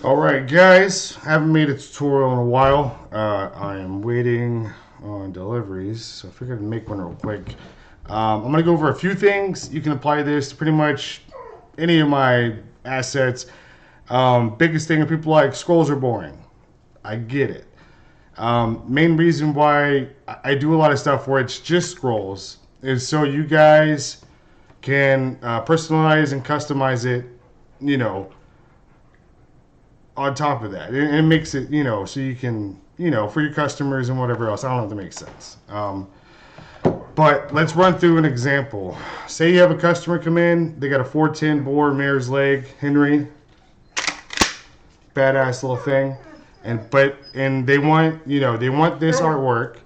Alright guys, haven't made a tutorial in a while. I am waiting on deliveries, so I figured I'd make one real quick. I'm going to go over a few things. You can apply this to pretty much any of my assets. Biggest thing that people like, scrolls are boring. I get it. Main reason why I do a lot of stuff where it's just scrolls is so you guys can personalize and customize it, you know, on top of that. It makes it, so you can, for your customers and whatever else. I don't know if that makes sense. But let's run through an example. Say you have a customer come in, they got a 410 bore mare's leg Henry, badass little thing, and they want, they want this artwork,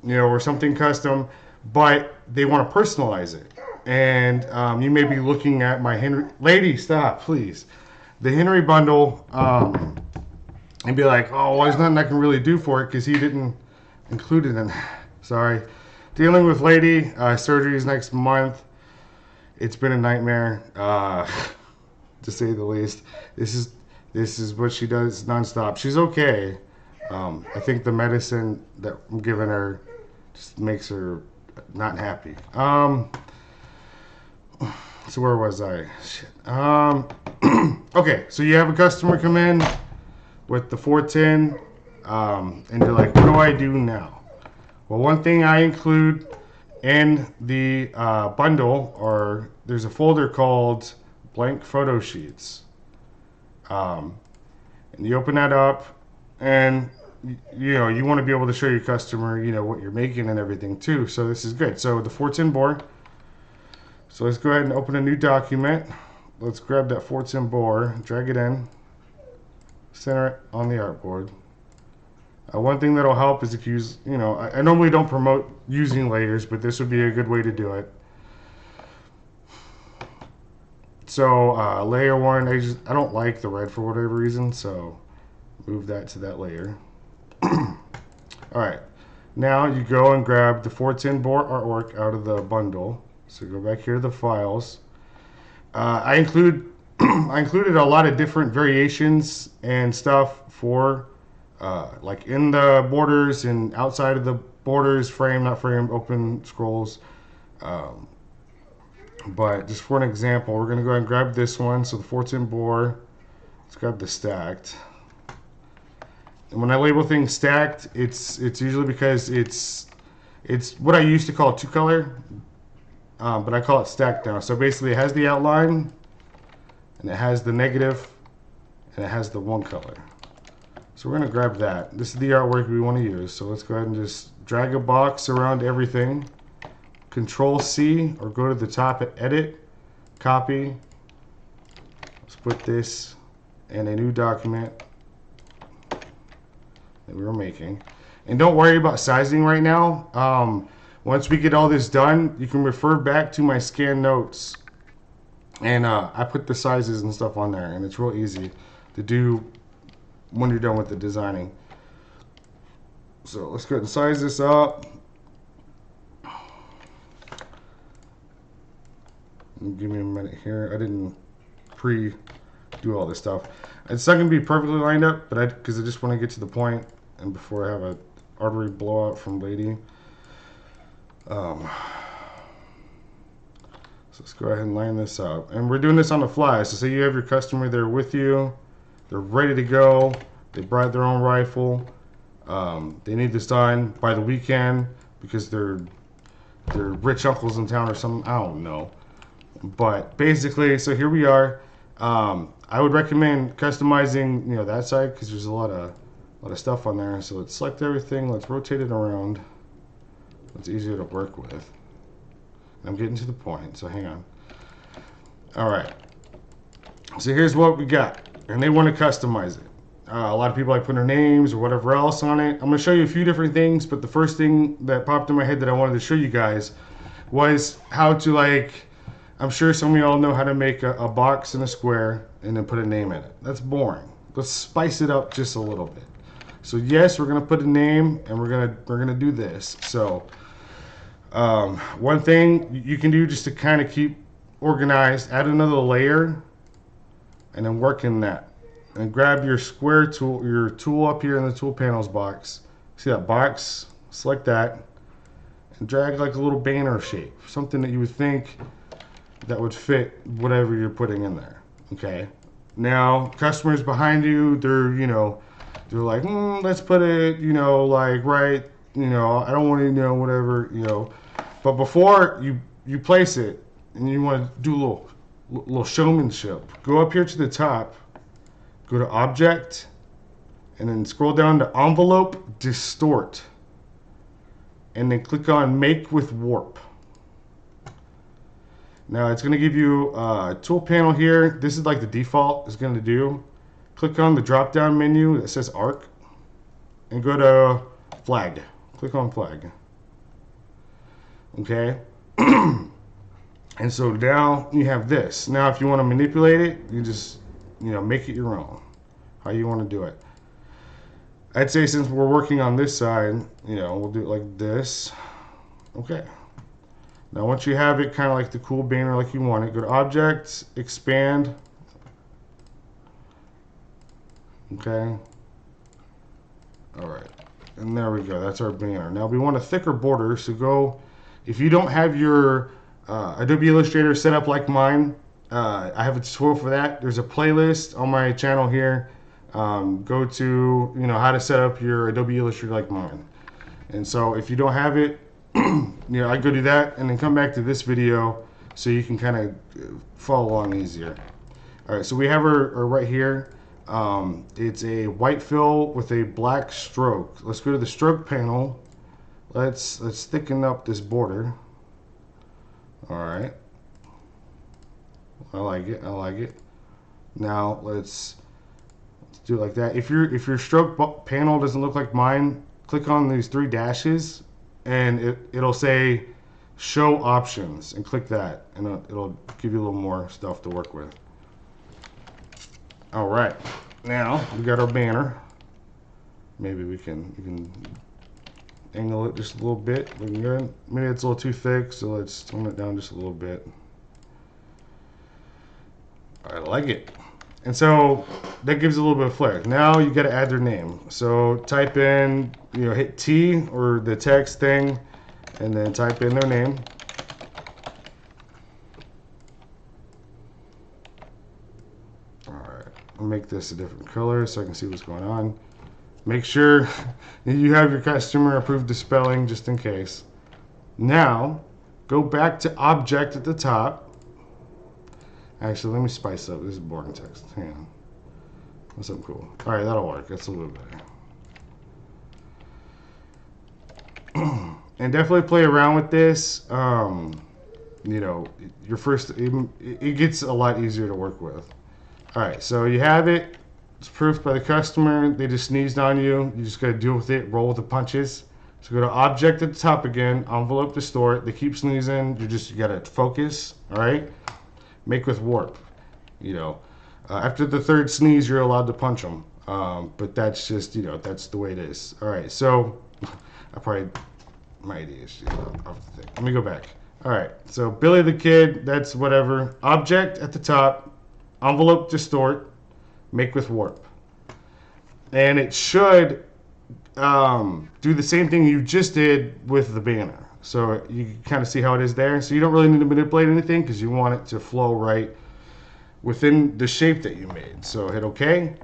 or something custom, but they want to personalize it. And you may be looking at my Henry. Lady, stop, please. The Henry bundle, and be like, oh, well, there's nothing I can really do for it because he didn't include it in. Sorry. Dealing with lady, surgery is next month. It's been a nightmare, to say the least. This is what she does nonstop. She's okay. I think the medicine that I'm giving her just makes her not happy. So where was I? Shit. Okay, so you have a customer come in with the 410, and you're like, what do I do now? Well, one thing I include in the bundle, or there's a folder called blank photo sheets. And you open that up, and you want to be able to show your customer, what you're making and everything too. So this is good. So the 410 bore. So let's go ahead and open a new document. Let's grab that 410 bore, drag it in, center it on the artboard. One thing that'll help is if you use, I normally don't promote using layers, but this would be a good way to do it. So layer one, I don't like the red for whatever reason, so move that to that layer. Alright, now you go and grab the 410 bore artwork out of the bundle. So go back here to the files. I included a lot of different variations and stuff for like in the borders and outside of the borders, frame, not frame, open scrolls. But just for an example, we're going to go ahead and grab this one. So the 410 bore, let's grab the stacked. And when I label things stacked, it's usually because it's what I used to call two color. But I call it stacked now. So basically it has the outline, and it has the negative, and it has the one color. So we're going to grab that. This is the artwork we want to use. So let's go ahead and just drag a box around everything. Control C, or go to the top at edit, copy. Let's put this in a new document that we were making. And don't worry about sizing right now. Once we get all this done, you can refer back to my scan notes, and I put the sizes and stuff on there, and it's real easy to do when you're done with the designing. So let's go ahead and size this up. Give me a minute here. I didn't pre-do all this stuff. It's not going to be perfectly lined up, but because I just want to get to the point, and before I have an artery blowout from lady. So let's go ahead and line this up. And we're doing this on the fly. So say you have your customer there with you. They're ready to go. They brought their own rifle. They need this done by the weekend because they're rich uncles in town or something. I don't know. But basically, so here we are. I would recommend customizing, that side because there's a lot of stuff on there. So let's select everything. Let's rotate it around. It's easier to work with. I'm getting to the point, so hang on. Alright. So here's what we got. And they want to customize it. A lot of people like putting their names or whatever else on it. I'm going to show you a few different things, but the first thing that popped in my head that I wanted to show you guys was how to, I'm sure some of y'all know how to make a box and a square and then put a name in it. That's boring. Let's spice it up just a little bit. So yes, we're going to put a name, and we're gonna do this. So one thing you can do just to kind of keep organized, add another layer, and then work in that. and grab your square tool, your tool up here in the tool panels box. See that box? Select that and drag like a little banner shape, something that you would think that would fit whatever you're putting in there. Okay. Now, customers behind you, they're, you know, they're like, let's put it, you know, like right, you know, I don't want to, you know, whatever, you know. But before you place it, and you want to do a little showmanship, go up here to the top, go to Object, and then scroll down to Envelope Distort, and then click on Make with Warp. Now it's going to give you a tool panel here. This is like the default it's going to do. Click on the drop down menu that says Arc and go to Flag. Click on Flag. Okay. And so now you have this. Now if you want to manipulate it, you just, you know, make it your own. How you want to do it. I'd say since we're working on this side, you know, we'll do it like this. Okay. Now once you have it kind of like the cool banner like you want it, go to Objects, Expand. Okay. Alright. And there we go. That's our banner. Now we want a thicker border, so go, if you don't have your Adobe Illustrator set up like mine, I have a tutorial for that. There's a playlist on my channel here. Go to, you know, how to set up your Adobe Illustrator like mine. And so if you don't have it, you know, I go do that and then come back to this video so you can kind of follow along easier. All right, so we have our right here. It's a white fill with a black stroke. Let's go to the stroke panel. Let's thicken up this border. All right, I like it. I like it. Now let's do it like that. If your stroke panel doesn't look like mine, click on these 3 dashes. And it'll say show options, and click that, and it'll give you a little more stuff to work with. All right, now we got our banner. Maybe we can angle it just a little bit. Looking good. Maybe it's a little too thick, so let's tone it down just a little bit. I like it. And so that gives it a little bit of flair. Now you got to add their name. So type in, you know, hit T or the text thing, and then type in their name. All right, I'll make this a different color so I can see what's going on. Make sure you have your customer approve the spelling just in case. Now go back to Object at the top. Actually, let me spice up. This is boring text. Hang on. That's something cool. All right, that'll work. That's a little better. And definitely play around with this. You know, your first, it gets a lot easier to work with. All right, so you have it. It's proofed by the customer. They just sneezed on you. You just got to deal with it. Roll with the punches. So go to Object at the top again. Envelope Distort. They keep sneezing. You got to focus. All right. Make with Warp. You know, after the 3rd sneeze, you're allowed to punch them. But that's just, you know, that's the way it is. All right, so my idea is off the thing. Let me go back. All right, so Billy the Kid, that's whatever. Object at the top, Envelope Distort, Make with Warp. And it should do the same thing you just did with the banner. So you can kind of see how it is there. So you don't really need to manipulate anything because you want it to flow right within the shape that you made. So hit OK.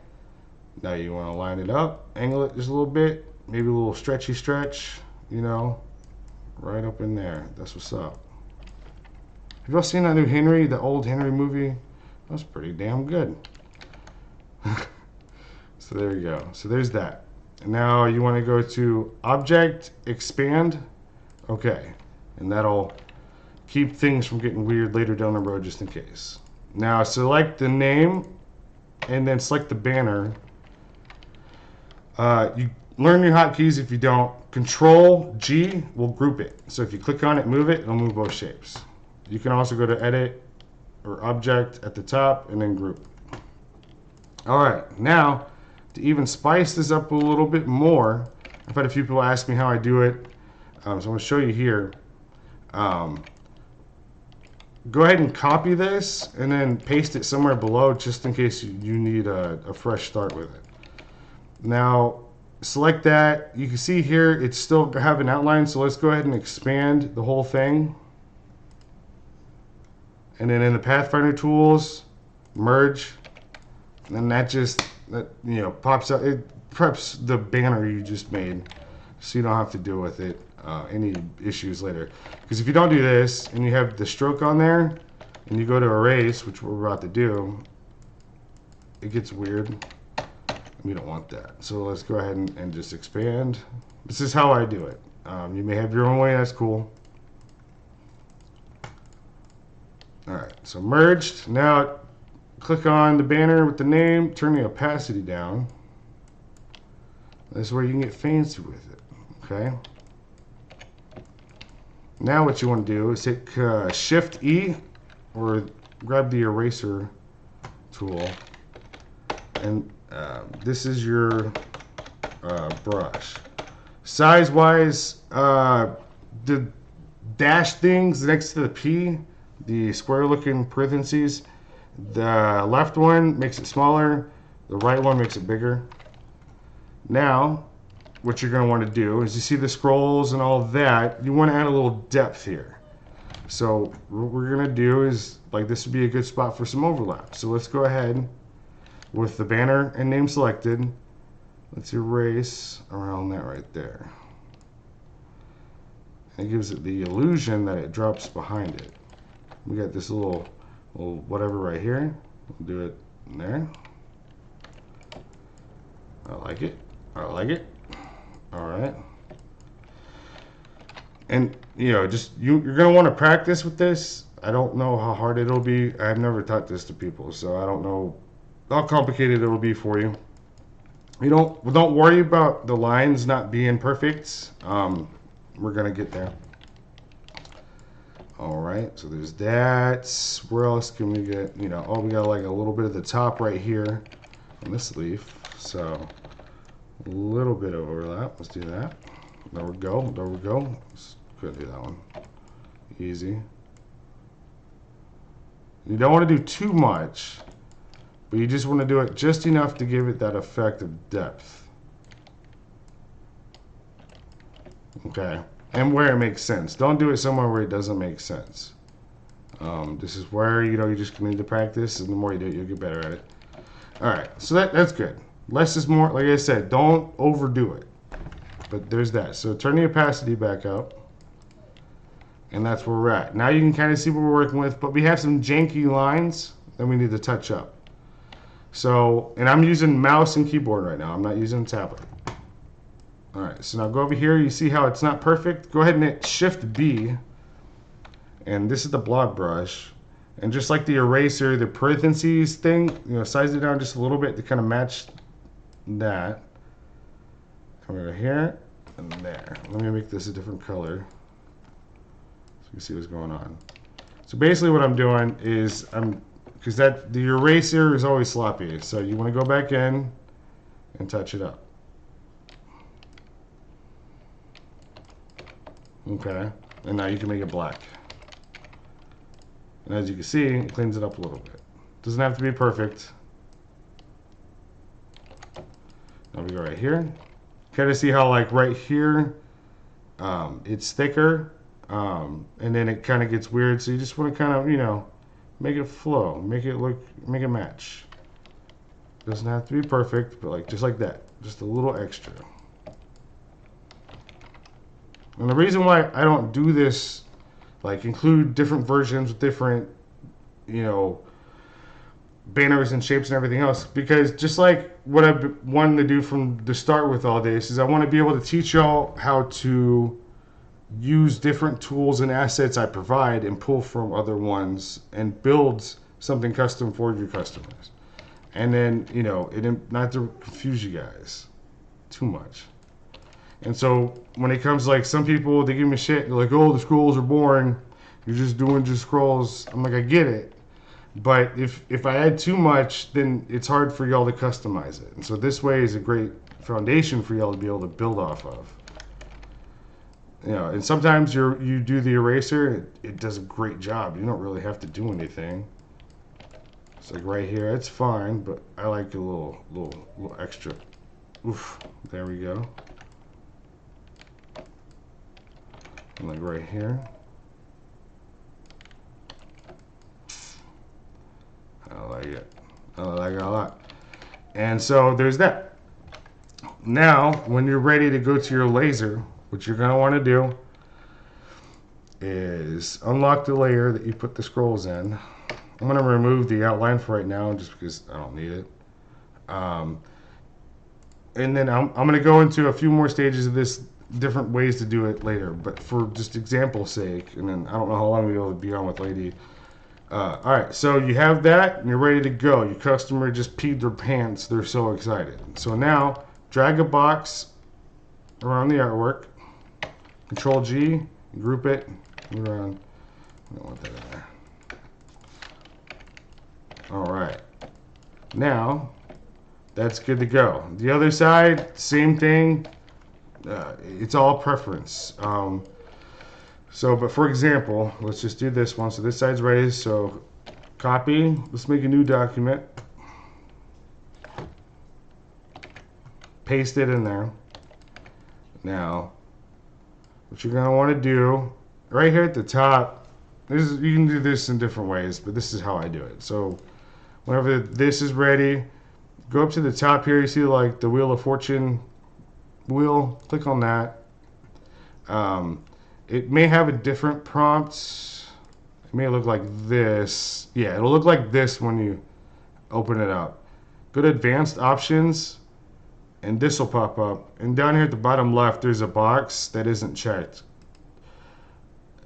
Now you want to line it up, angle it just a little bit, maybe a little stretchy stretch, you know, right up in there. That's what's up. Have y'all seen that new Henry, the old Henry movie? That's pretty damn good. So there you go. So there's that. And now you want to go to Object, Expand. Okay, and that'll keep things from getting weird later down the road just in case. Now select the name and then select the banner. You learn your hotkeys. If you don't, Control G will group it. So if you click on it, move it, it'll move both shapes. You can also go to Edit or Object at the top and then Group. All right, now to even spice this up a little bit more, I've had a few people ask me how I do it. So I'm going to show you here. go ahead and copy this and then paste it somewhere below just in case you need a fresh start with it. Now select that. You can see here it's still have an outline, so let's go ahead and expand the whole thing. And then in the Pathfinder tools, merge, and then that pops up. It preps the banner you just made, so you don't have to deal with it any issues later. Because if you don't do this and you have the stroke on there and you go to erase, which we're about to do, it gets weird. We don't want that. So let's go ahead and just expand. This is how I do it. You may have your own way, that's cool. Alright, so merged. Now click on the banner with the name, turn the opacity down. This is where you can get fancy with it. Okay. Now what you want to do is hit Shift E or grab the eraser tool, and this is your brush. Size wise, the dash things next to the P, the square looking parentheses, the left one makes it smaller, the right one makes it bigger. Now what you're going to want to do is, you see the scrolls and all that, you want to add a little depth here. So what we're going to do is, like, this would be a good spot for some overlap. So let's go ahead with the banner and name selected. Let's erase around that right there. And it gives it the illusion that it drops behind it. We got this little whatever right here. We'll do it in there. I like it. I like it. All right. And just you're gonna want to practice with this. I don't know how hard it'll be. I've never taught this to people, so I don't know how complicated it'll be for you. Don't worry about the lines not being perfect. We're gonna get there. All right. So there's that. Where else can we get? Oh, we got like a little bit of the top right here on this leaf. So a little bit of overlap. Let's do that. There we go. There we go. Couldn't do that one. Easy. You don't want to do too much, but you just want to do it just enough to give it that effect of depth. Okay. And where it makes sense. Don't do it somewhere where it doesn't make sense. This is where you just need to practice, and the more you do it, you'll get better at it. All right. So that's good. Less is more. Like I said, don't overdo it. But there's that. So turn the opacity back up. And that's where we're at. Now you can kind of see what we're working with, but we have some janky lines that we need to touch up. So, and I'm using mouse and keyboard right now. I'm not using a tablet. All right, so now go over here. You see how it's not perfect? Go ahead and hit Shift B. And this is the block brush. And just like the eraser, the parentheses thing, size it down just a little bit to kind of match that. Come over here and there. Let me make this a different color so you can see what's going on. So basically what I'm doing is, because the eraser is always sloppy, so you want to go back in and touch it up. Okay, and now you can make it black. And as you can see, it cleans it up a little bit. Doesn't have to be perfect. Now we go right here. Kind of see how, like, right here, it's thicker, and then it kind of gets weird. So you just want to kind of, make it flow, make it match. Doesn't have to be perfect, but just like that, just a little extra. And the reason why I don't do this, like include different versions with different, banners and shapes and everything else, because just like what I've wanted to do from the start with all this is I want to be able to teach y'all how to use different tools and assets I provide and pull from other ones and build something custom for your customers. And then, not to confuse you guys too much. And so when it comes, like, some people, they give me shit, they're like, oh, the scrolls are boring, you're just doing scrolls. I'm like, I get it. But if I add too much, then it's hard for y'all to customize it. And so this way is a great foundation for y'all to be able to build off of. You know, and sometimes you do the eraser, it does a great job. You don't really have to do anything. It's like right here, it's fine, but I like a little extra. Oof, there we go. And like right here. I like it. I like it a lot. And so there's that. Now, when you're ready to go to your laser, what you're going to want to do is unlock the layer that you put the scrolls in. I'm going to remove the outline for right now just because I don't need it. And then I'm going to go into a few more stages of this, different ways to do it later. But for just example's sake, and then I don't know how long we'll be on with Lady. Alright, so you have that and you're ready to go. Your customer just peed their pants. They're so excited. So now, drag a box around the artwork. Control G, group it, move around. I don't want that in there. Alright. Now, that's good to go. The other side, same thing. It's all preference. But for example, let's just do this one. So this side's ready. So copy. Let's make a new document. Paste it in there. Now, what you're going to want to do, right here at the top, you can do this in different ways, but this is how I do it. So whenever this is ready, go up to the top here. You see like the Wheel of Fortune wheel. Click on that. It may have a different prompt. It may look like this. Yeah, it'll look like this when you open it up. Go to Advanced Options, and this will pop up. And down here at the bottom left, there's a box that isn't checked.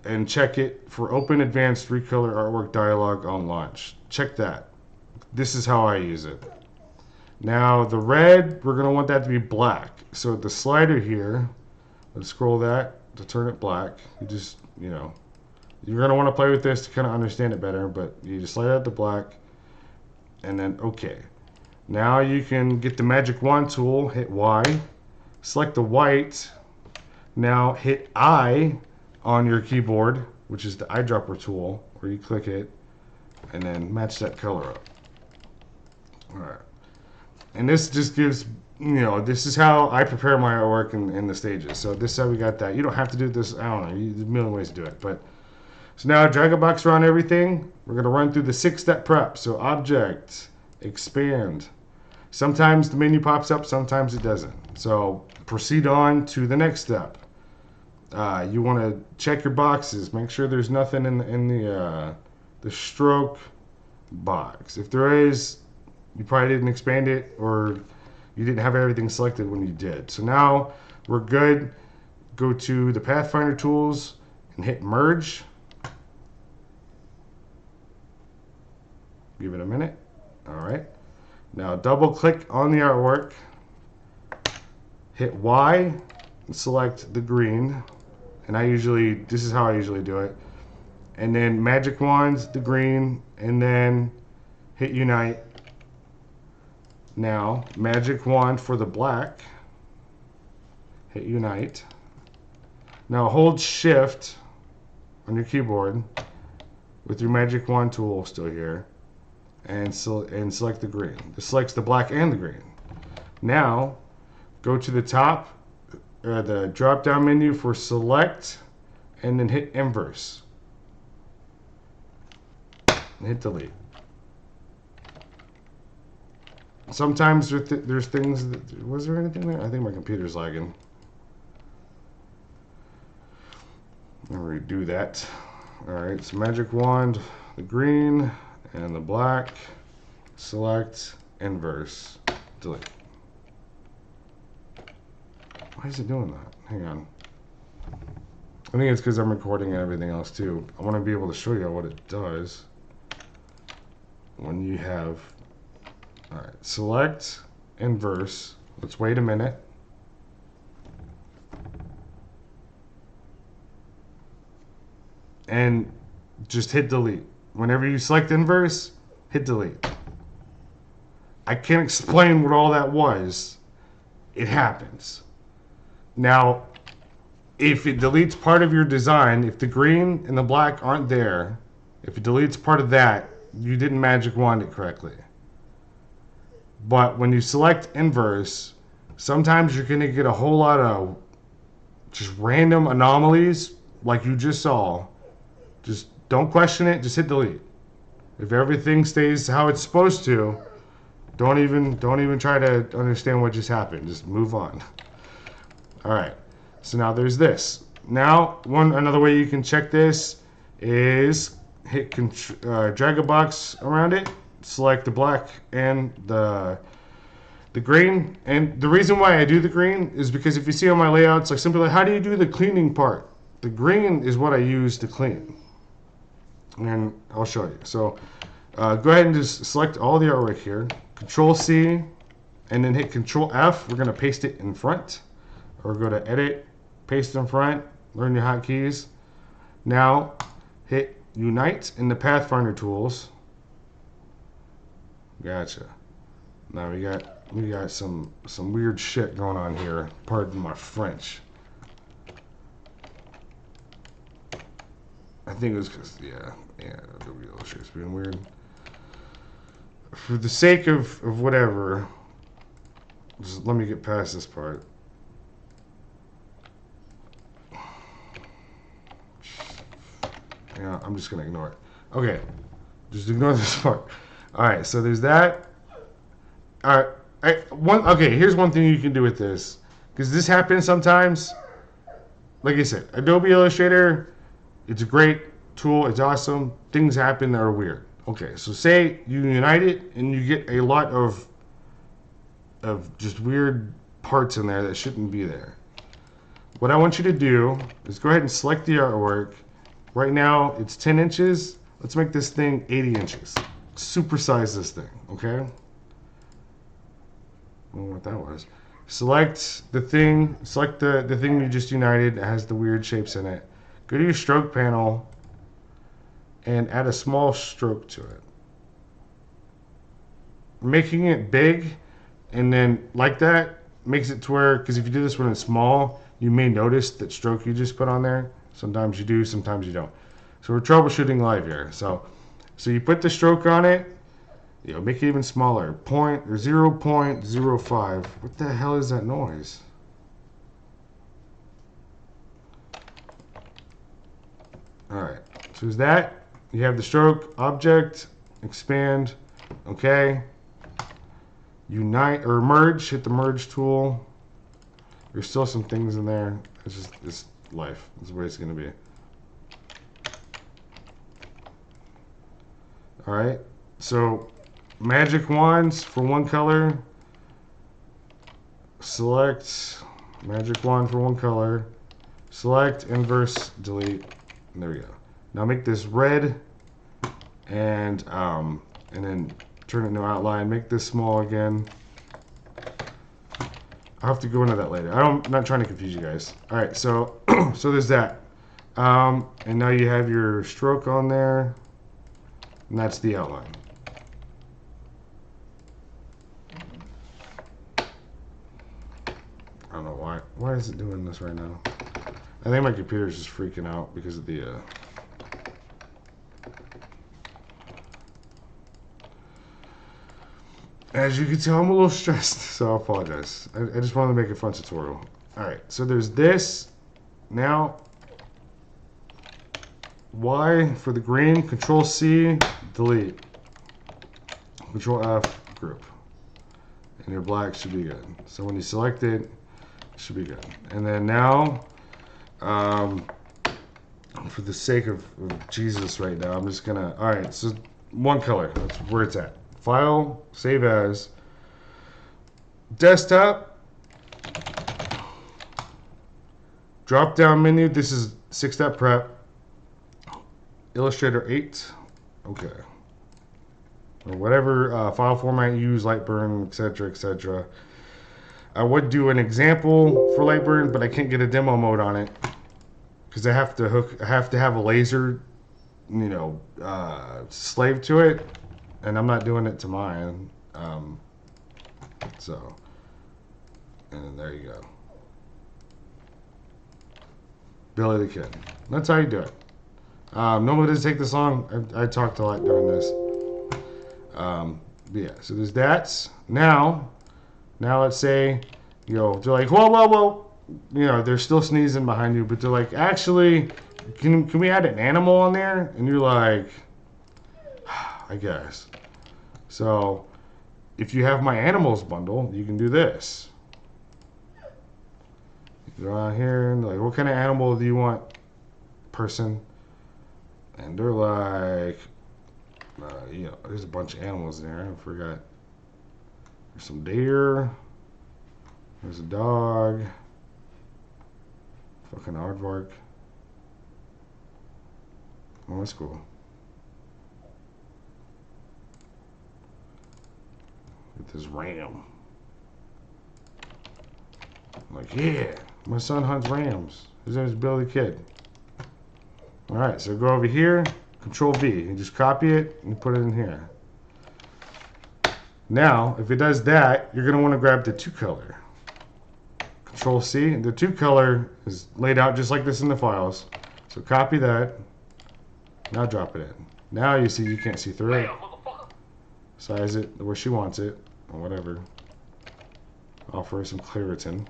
And check it for Open Advanced Recolor Artwork Dialog on Launch. Check that. This is how I use it. Now the red, we're going to want that to be black. So the slider here, let's scroll that to turn it black. You just, you know, you're going to want to play with this to kind of understand it better, but you just slide out to black and then OK. Now you can get the magic wand tool, hit Y, select the white. Now hit I on your keyboard, which is the eyedropper tool, where you click it and then match that color up. All right. And this just gives, you know, this is how I prepare my artwork in the stages. So this is how we got that. You don't have to do this, I don't know, there's a million ways to do it. But so now drag a box around everything. We're going to run through the 6-step prep. So object, expand. Sometimes the menu pops up, sometimes it doesn't. So proceed on to the next step. You want to check your boxes. Make sure there's nothing in the stroke box. If there is, you probably didn't expand it, or you didn't have everything selected when you did. So now we're good. Go to the Pathfinder tools and hit merge. Give it a minute. All right. Now double click on the artwork. Hit Y and select the green. And this is how I usually do it. And then magic wands, the green, and then hit unite. Now, magic wand for the black. Hit unite. Now hold shift on your keyboard with your magic wand tool still here and select the green. This selects the black and the green. Now, go to the top, the drop down menu for select, and then hit inverse. And hit delete. Sometimes there's things that, was there anything there? I think my computer's lagging. Let me redo that. Alright, so magic wand, the green and the black, select, inverse, delete. Why is it doing that? Hang on. I think it's because I'm recording and everything else too. I want to be able to show you what it does when you have. Alright, select, inverse. Let's wait a minute. And just hit delete. Whenever you select inverse, hit delete. I can't explain what all that was. It happens. Now, if it deletes part of your design, if the green and the black aren't there, if it deletes part of that, you didn't magic wand it correctly. But when you select inverse, sometimes you're going to get a whole lot of just random anomalies like you just saw. Just don't question it, just hit delete. If everything stays how it's supposed to, don't even try to understand what just happened. Just move on. All right. So now there's this. Now, another way you can check this is hit drag a box around it, select the black and the green. And the reason why I do the green is because if you see on my layouts, like simply, how do you do the cleaning part? The green is what I use to clean. And I'll show you. So go ahead and just select all the artwork here. Control C, and then hit Control F. We're going to paste it in front. Or go to Edit, paste in front, learn your hotkeys. Now hit Unite in the Pathfinder tools. Gotcha. Now we got some weird shit going on here. Pardon my French. I think it was because Adobe Illustrator's being weird. For the sake of whatever, just let me get past this part. Yeah, I'm just gonna ignore it. Okay, just ignore this part. All right, so there's that. All right, okay, here's one thing you can do with this, because this happens sometimes. Like I said, Adobe Illustrator, it's a great tool. It's awesome. Things happen that are weird. Okay, so say you unite it and you get a lot of just weird parts in there that shouldn't be there. What I want you to do is go ahead and select the artwork. Right now it's 10 inches. Let's make this thing 80 inches. Supersize this thing, okay? I don't know what that was. Select the thing you just united that has the weird shapes in it. Go to your stroke panel and add a small stroke to it. Making it big and then like that makes it to where, because if you do this when it's small, you may notice that stroke you just put on there. Sometimes you do, sometimes you don't. So we're troubleshooting live here. So you put the stroke on it, make it even smaller. 0.05. What the hell is that noise? Alright, so is that. You have the stroke, object, expand, okay. Unite or merge, hit the merge tool. There's still some things in there. It's life. This is where it's going to be. Alright, so magic wands for one color. Select magic wand for one color. Select, inverse, delete. And there we go. Now make this red and then turn it into outline. Make this small again. I'll have to go into that later. I'm not trying to confuse you guys. Alright, so so there's that. And now you have your stroke on there. And that's the outline. I don't know why. Why is it doing this right now? I think my computer's just freaking out because of the as you can tell, I'm a little stressed, so I apologize. I just wanted to make a fun tutorial. Alright, so there's this. Now, Y for the green, Control C, delete. Control F, group. And your black should be good. So when you select it, it should be good. And then now, for the sake of Jesus right now, I'm just gonna, alright, so one color, that's where it's at. File, save as, desktop, drop down menu, this is 6-step prep, Illustrator 8, okay, or whatever file format you use, Lightburn, etc., etc. I would do an example for Lightburn, but I can't get a demo mode on it because I have to have a laser, slave to it. And I'm not doing it to mine. So, and then there you go. Billy the Kid. That's how you do it. Normally it doesn't take this long. I talked a lot during this. But yeah, so there's that. Now let's say, you know, they're like, whoa, whoa, whoa. You know, they're still sneezing behind you, but they're like, actually, can we add an animal on there? And you're like, I guess. So if you have my animals bundle, you can do this. You go out here and like, what kind of animal do you want, person? And they're like, you know, there's a bunch of animals in there. I forgot. There's some deer. There's a dog. Fucking aardvark. Oh, that's cool. Get this ram. I'm like, yeah, my son hunts rams. His name is Billy the Kid. Alright, so go over here, Control V, and just copy it and put it in here. Now, if it does that, you're going to want to grab the 2-color. Control C, and the 2-color is laid out just like this in the files. So copy that. Now drop it in. Now you see you can't see through it. Size it where she wants it, or whatever. Offer her some Claritin.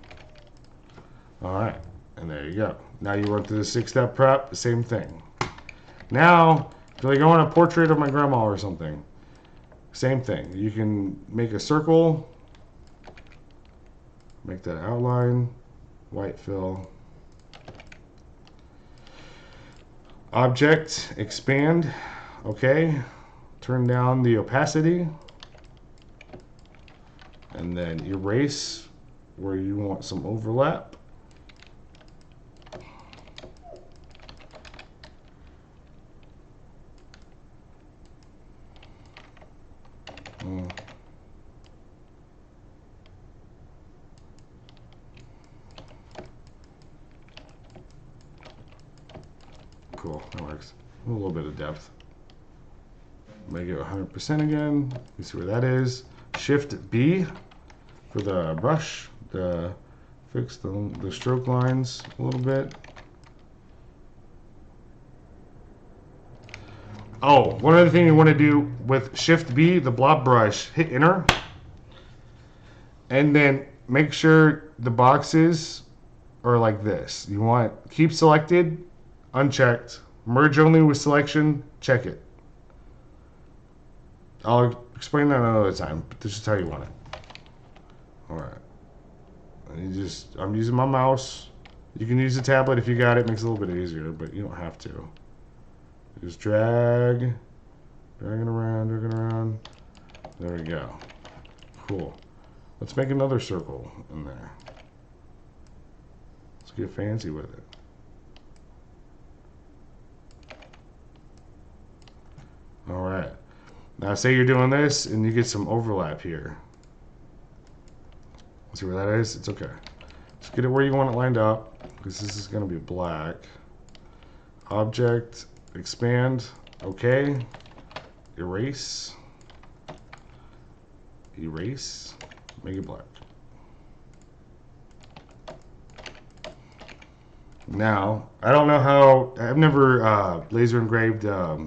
Alright, and there you go. Now you run through the 6-step prep, the same thing. Now, if you're like, I want a portrait of my grandma or something. Same thing. You can make a circle, make that outline, white fill. Object, expand, okay. Turn down the opacity. And then erase where you want some overlap. Cool, that works. A little bit of depth. Make it 100% again. You see where that is. Shift B for the brush to fix the stroke lines a little bit. Oh, one other thing you want to do with Shift B, the blob brush, hit enter. And then make sure the boxes are like this. You want keep selected, unchecked, merge only with selection, check it. I'll explain that another time, but this is how you want it. Alright. And you just, I'm using my mouse. You can use a tablet if you got it, makes it a little bit easier, but you don't have to. Just drag it around. There we go. Cool. Let's make another circle in there. Let's get fancy with it. Alright. Now say you're doing this and you get some overlap here. See where that is? It's okay. Just get it where you want it lined up, because this is going to be black. Object, expand, okay. Erase. Erase. Make it black. Now, I don't know how, I've never laser engraved a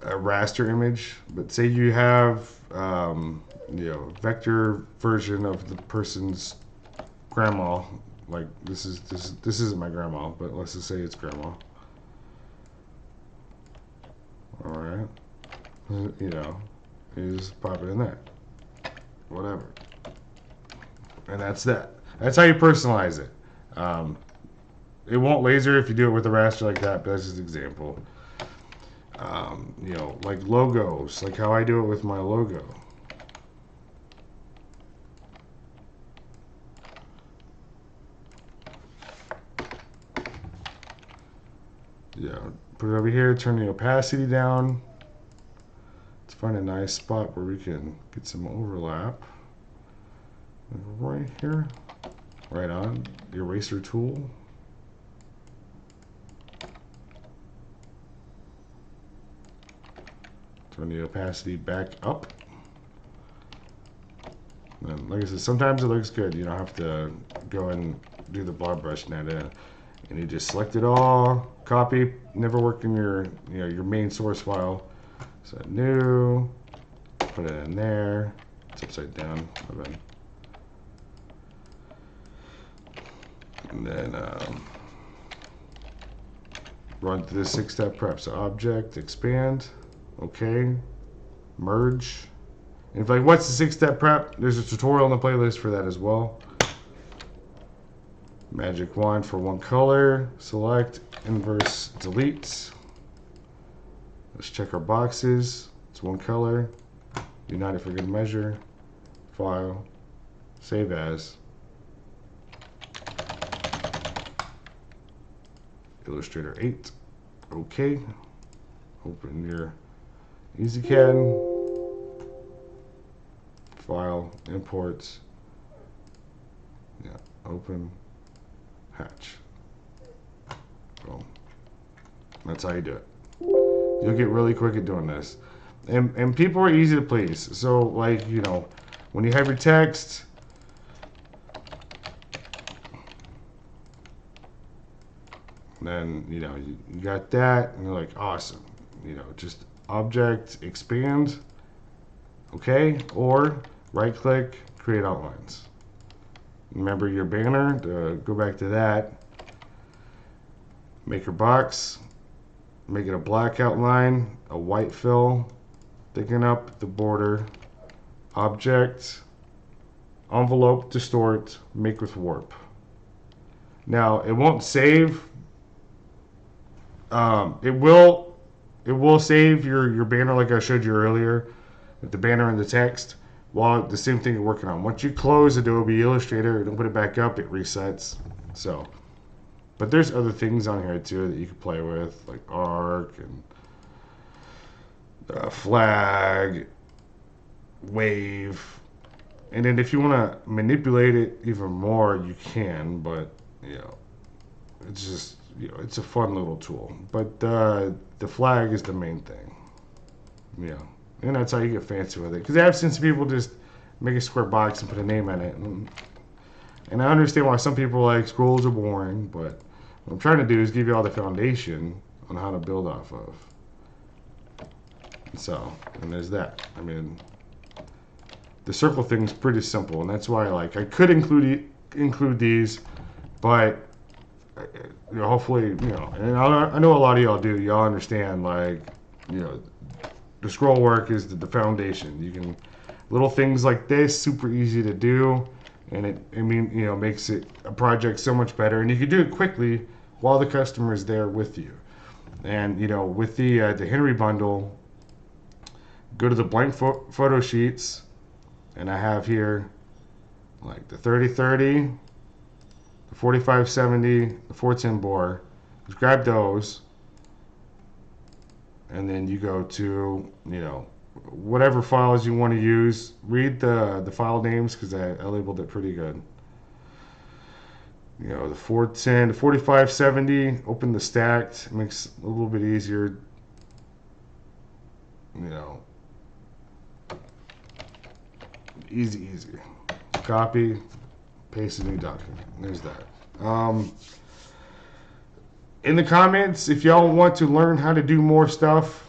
raster image, but say you have you know, vector version of the person's grandma, like this isn't my grandma, but let's just say it's grandma. Alright. You know, you just pop it in there. Whatever. And that's that. That's how you personalize it. It won't laser if you do it with a raster like that, but that's just an example. You know, like logos, like how I do it with my logo. Yeah, put it over here, turn the opacity down. Let's find a nice spot where we can get some overlap. Right here, right on, the eraser tool. Turn the opacity back up. And like I said, sometimes it looks good. You don't have to go and do the blob brushing that in. And you just select it all, copy, never work in your your main source file. So new, put it in there. It's upside down. And then run through the 6-step prep. So object, expand, okay, merge. And if like, what's the 6-step prep? There's a tutorial in the playlist for that as well. Magic wand for one color. Select, inverse, delete. Let's check our boxes. It's one color. Unite it for good measure. File. Save as. Illustrator 8. Okay. Open your EasyCAD. File, imports. Yeah, open, hatch. Boom. That's how you do it. You'll get really quick at doing this. And people are easy to please. So, like, you know, when you have your text, then, you know, you got that, and you're like, awesome. You know, just object, expand, okay? Or right click, create outlines. Remember your banner, to go back to that. Make your box, make it a black outline, a white fill, thicken up the border, object, envelope, distort, make with warp. Now it won't save. It will save your banner like I showed you earlier, with the banner and the text. While the same thing you're working on. Once you close Adobe Illustrator and open it back up, it resets. So, but there's other things on here too that you can play with, like arc and flag, wave, and then if you want to manipulate it even more, you can. But you know, it's just, you know, it's a fun little tool. But the flag is the main thing. You know. And that's how you get fancy with it. Because I've seen some people just make a square box and put a name in it. And I understand why some people like scrolls are boring, but what I'm trying to do is give you all the foundation on how to build off of. So, and there's that. I mean, the circle thing is pretty simple, and that's why I could include these, but you know, hopefully, you know, and I know a lot of y'all do. Y'all understand, like, you know, the scroll work is the foundation. You can, little things like this, super easy to do, and it makes it a project so much better, and you can do it quickly while the customer is there with you. And you know, with the Henry bundle, go to the blank photo sheets, and I have here like the 3030, the 4570, the 410 bore. Just grab those. And then you go to, you know, whatever files you want to use. Read the file names, because I labeled it pretty good. You know, the 410, the 4570, open the stacked. It makes it a little bit easier. You know, easy. Copy, paste a new document. There's that. In the comments, if y'all want to learn how to do more stuff,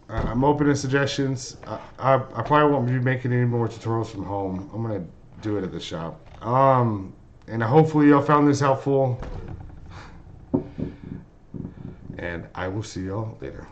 I'm open to suggestions. I probably won't be making any more tutorials from home. I'm going to do it at the shop. And hopefully y'all found this helpful. And I will see y'all later.